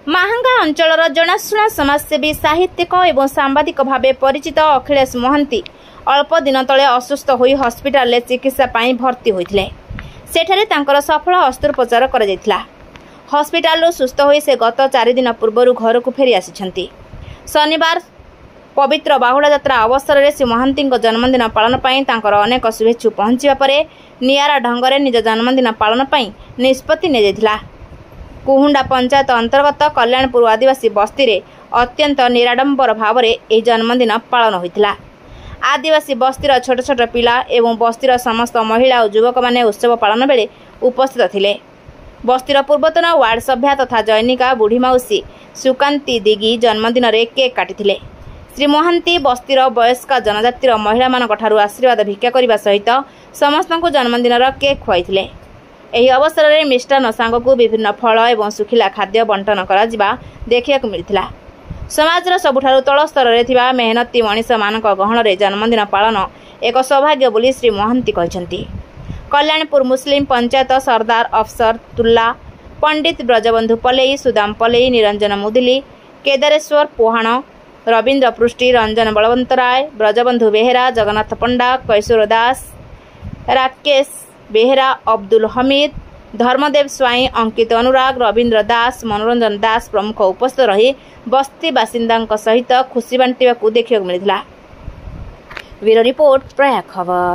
माहांगा अंचलर जनाशुना समाजसेवी साहित्यिक और सांबादिक भाव परिचित अखिलेश महांती अल्प दिन तले असुस्थ होई हस्पिटाल चिकित्सा पाई भर्ती होइथिले। सेठारे तांकर सफल अस्त्रोपचार करा जायथिला। हस्पिटाल सुस्थ होई से गत 4 दिन पूर्व घर को फेरी आसिछंती। शनिवार पवित्र बाहुड़ा यात्रा अवसर में श्री महांती जन्मदिन पालन पाई तांकर अनेक शुभेच्छु पहुंचवा परे नियारा ढंगरे निज जन्मदिन पालन पाई निष्पत्ति ने जायथिला। कुहुंडा पंचायत अंतर्गत कल्याणपुर आदिवासी बस्ती रे अत्यंत निराडंबर भाव में यह जन्मदिन पालन होइथिला। आदिवासी बस्तीर छोट छोट पिला एवं बस्तीर समस्त महिला और युवक माने उत्सव पालन बेले उपस्थित थिले। बस्तीर पूर्वतन वार्ड सभ्या तथा जैनिका बुढ़ी माउसी सुकांती दिगी जन्मदिन रे केक काटिथिले। श्री महांती बस्तीर वयस्क जनजातिर महिला मानक ठारू आशीर्वाद भिक्षा करने सहित समस्त जन्मदिन केक खुआइथिले। एही अवसर में मिष्टान्न सांग को विभिन्न फल एवं सुखिला खाद्य बंटन करा देखा मिलता। समाजर सबुठारु तल स्तर में थिबा मेहनती मनीष मानक गहन रे जन्मदिन पालन एक सौभाग्य बोली श्री महांती कहते। कल्याणपुर मुस्लिम पंचायत सरदार अफसर तुल्ला पंडित ब्रजबंधु पलेई सुदाम पलेई निरंजन मुदिली केदारेश्वर पोहाण रवीन्द्र पृष्टि रंजन बलवंत राय ब्रजबंधु बेहेरा जगन्नाथ पंडा कैशोर दास राकेश बेहेरा अब्दुल हमीद धर्मदेव स्वाई अंकित अनुराग रवीन्द्र दास मनोरंजन दास प्रमुख उपस्थित रही बस्ती बासिंदा सहित खुशी बांटा देखा मिलता। ब्यूरो रिपोर्ट प्रया खबर।